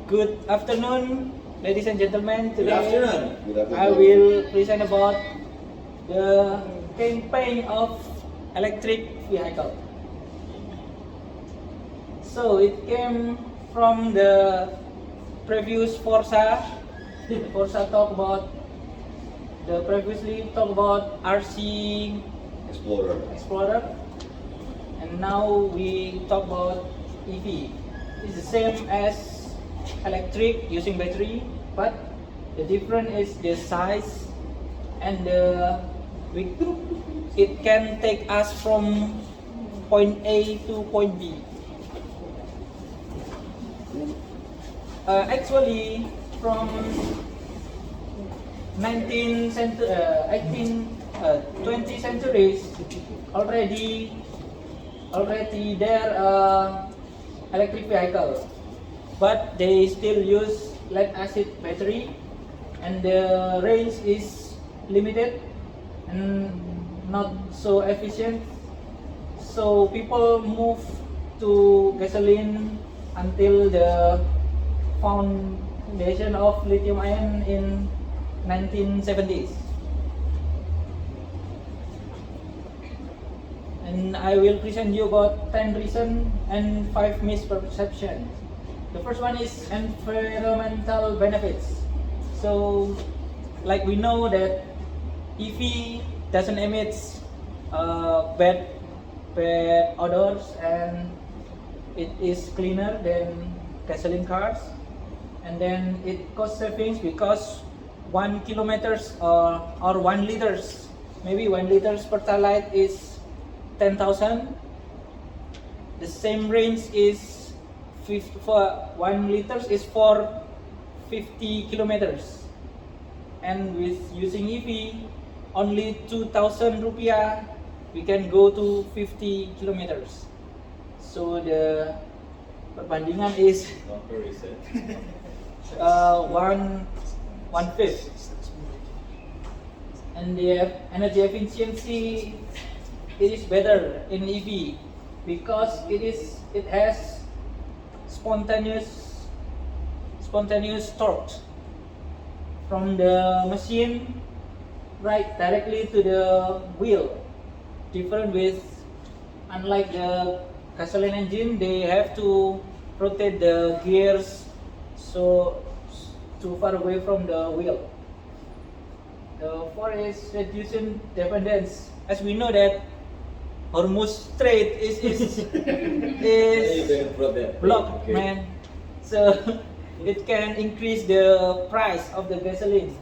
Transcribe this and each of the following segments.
Good afternoon, ladies and gentlemen. Good Today afternoon. I will present about the campaign of electric vehicle. So it came from the previous Forza. Forza talk about the previously talk about RC Explorer, and now we talk about EV. It's the same as electric using battery, but the difference is the size and it can take us from point A to point B. Actually, from 19th century, 20th centuries, already there electric vehicle, but they still use lead acid battery, and the range is limited and not so efficient. So people move to gasoline until the foundation of lithium ion in 1970s. And I will present you about 10 reasons and 5 misperceptions. The first one is environmental benefits. So, like we know that EV doesn't emit bad odors, and it is cleaner than gasoline cars. And then it cost savings because 1 kilometers or 1 liters, maybe 1 liters Pertalite is 10,000. The same range is 50, for 1 liters is for 50 kilometers, and with using EV only 2,000 rupiah we can go to 50 kilometers. So the perbandingan is one fifth, and the energy efficiency, it is better in EV because it has spontaneous torque from the machine right directly to the wheel. Different with, unlike the gasoline engine, they have to rotate the gears so too far away from the wheel. The fourth is reducing dependence. As we know that Hormuz Strait is blocked, man. So it can increase the price of the gasoline.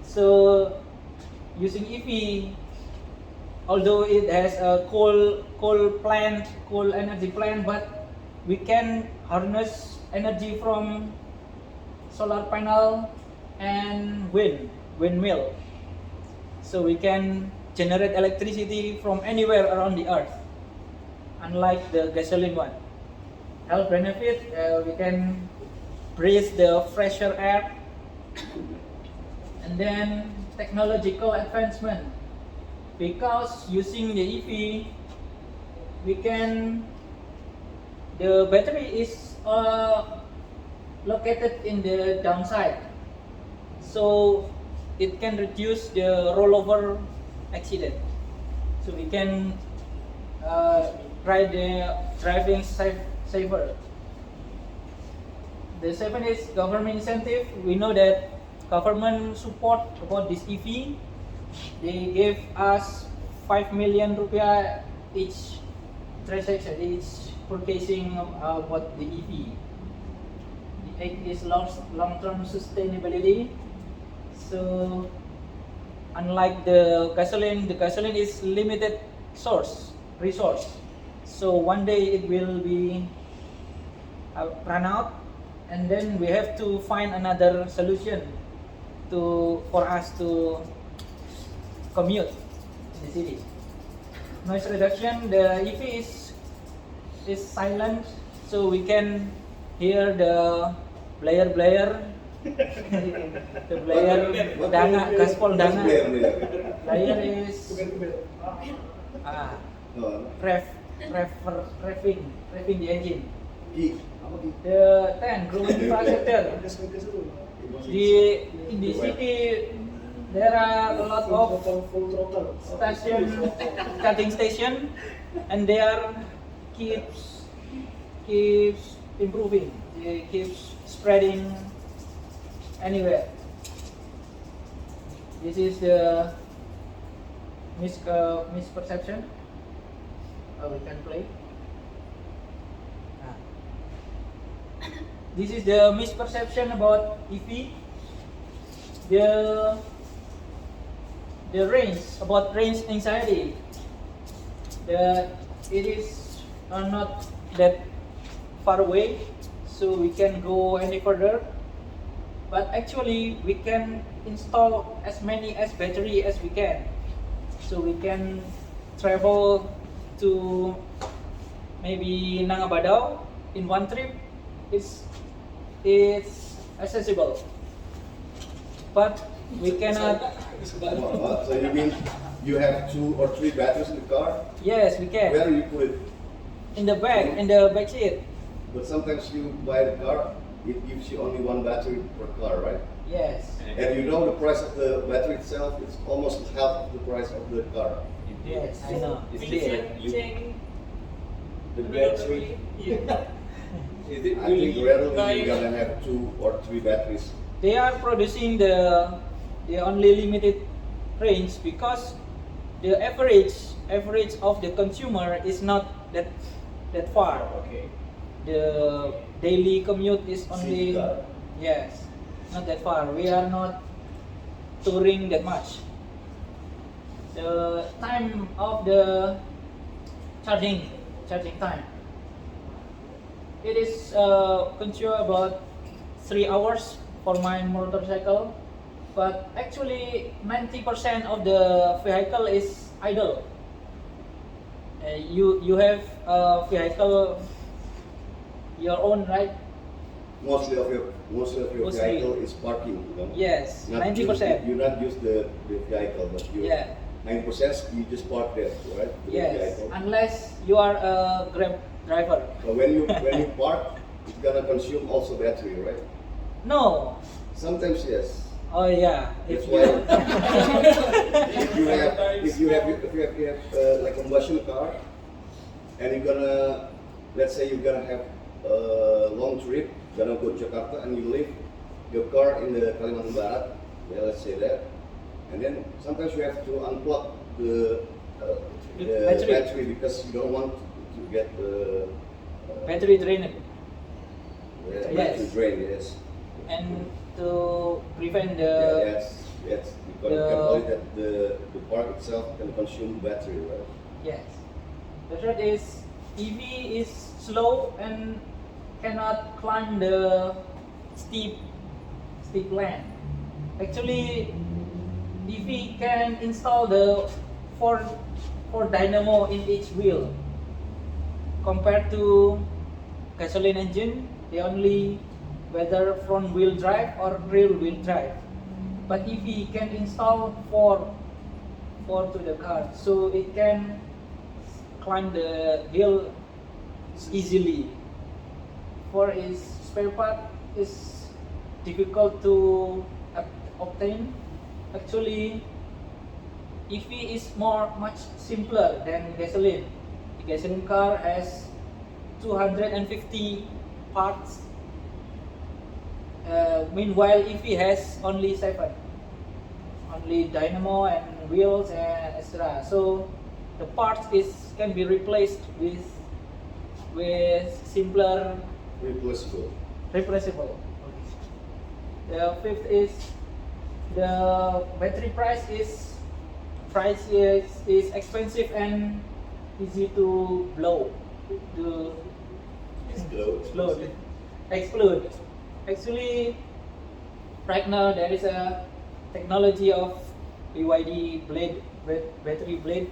So using EV, although it has a coal energy plant, but we can harness energy from solar panel and windmill. So we can generate electricity from anywhere around the earth, unlike the gasoline one. Health benefit, we can breathe the fresher air. And then technological advancement, because using the EV, the battery is located in the downside, so it can reduce the rollover accident. So we can ride the driving safer. The seventh is government incentive. We know that government support about this EV. They gave us 5 million rupiah each transaction, each purchasing about the EV. The eighth is long-term sustainability. So unlike the gasoline is limited resource. So one day it will be run out, and then we have to find another solution for us to commute in the city. Noise reduction, the EV is silent, so we can hear the blayer the blayer dana, gaspol dana. Blayer is revving the engine. Key. Apa key? The 10 growing infrastructure. In the city, there are a lot of charging station, and they are keeps improving. They keeps spreading anywhere. This is the misperception. We can play. This is the misperception about EV. The range, about range anxiety. It is not that far away, so we can go any further. But actually, we can install as many as battery as we can, so we can travel to maybe Nangabadao in one trip. It's accessible, but we cannot. So you mean you have 2 or 3 batteries in the car? Yes, we can. Where do you put it? In the back seat. But sometimes you buy the car, it gives you only 1 battery per car, right? Yes. And you know the price of the battery itself is almost half of the price of the car. Yes, I know. Is It's it there. changing The battery. Is it I think rarely buying? you're gonna have 2 or 3 batteries. They are producing the only limited range because the average of the consumer is not that far. Okay. The daily commute is only, City car. yes, not that far. We are not touring that much. The time of the charging time, it is consume about 3 hours for my motorcycle, but actually 90% of the vehicle is idle. You have a vehicle your own, right? Mostly of your Mostly. vehicle is parking. You know? Yes, Not 90%. You not use the vehicle, but you Yeah. 90% you just park there, right? The Yes, vehicle. unless you are a Grab driver. So when you park, it's gonna consume also battery, right? No. Sometimes yes. Oh yeah. That's If why you- if you have like a combustion car, and you're gonna, let's say you're gonna have a long trip, gonna go to Jakarta, and you leave your car in the Kalimantan Barat, yeah, let's say that, and then sometimes you have to unplug the Battery. battery because you don't want to get the battery drained, battery Yes. drain. Yes. and to prevent the Yeah, yes. Because you can avoid that the park itself can consume battery, right? yes. The third is EV is slow and cannot climb the steep land. Actually, EV can install the four dynamo in each wheel. Compared to gasoline engine, they only whether front wheel drive or rear wheel drive. But EV can install four to the car, so it can climb the hill easily. For its spare part is difficult to obtain. Actually, EV is much simpler than gasoline. The gasoline car has 250 parts. Meanwhile, EV has only 7. Only dynamo and wheels and etc. So the parts can be replaced with simpler, replaceable. The fifth is the battery price is expensive and easy to blow, to explode. Actually, right now there is a technology of BYD battery blade.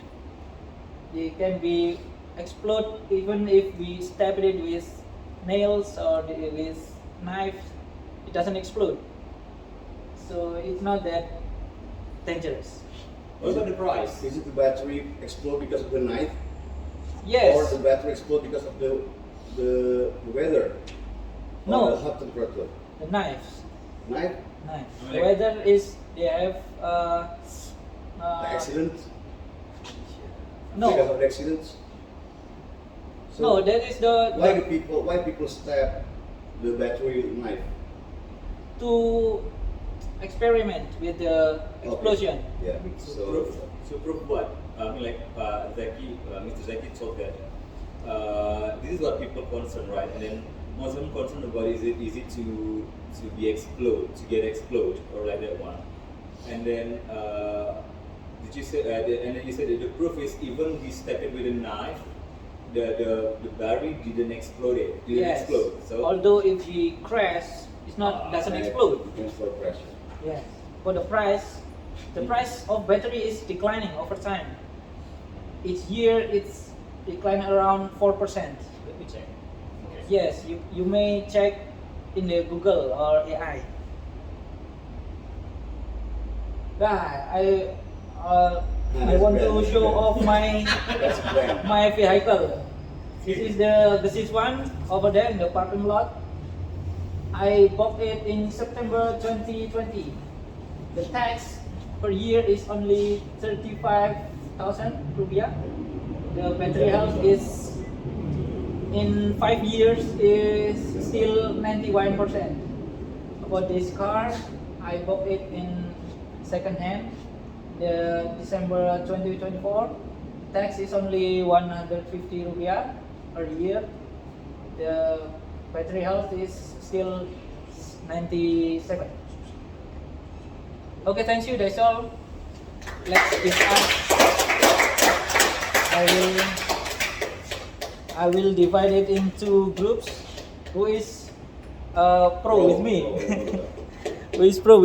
They can be explode even if we stab it with nails or with knives. It doesn't explode. So it's not that dangerous. What about the price? Is it the battery explode because of the knife? Yes. Or the battery explode because of the the weather? Or No. the hot temperature? The knives. Night? Knife. I mean, The like- weather is they have The accident? no. Because of the accidents? No, that is the Why people stab the battery knife? to experiment with the explosion. Yeah. So proof what? I mean, like Mr. Zaki told that this is what people concerned, right? And then most of them concerned about is it to get explode or like that one. And then did you say? And then you said that the proof is even we stab it with a knife, the battery didn't explode. Yes. Explode. So Although if he crash, it's not doesn't And explode. it can slow pressure. Yes. But the price of battery is declining over time. Each year it's declining around 4%. let me check. Okay. Yes, you may check in the Google or AI. I want to show off my That's a plan. my vehicle. This is this one over there in the parking lot. I bought it in September 2020. The tax per year is only 35,000 rupiah. The battery health is in 5 years is still 91%. About this car, I bought it in second hand. The December 2024 tax is only 150 rupiah per year. The battery health is still 97. Okay, thank you. That's all. Let's discuss. I will divide it into groups. Who is pro with me? Who is pro?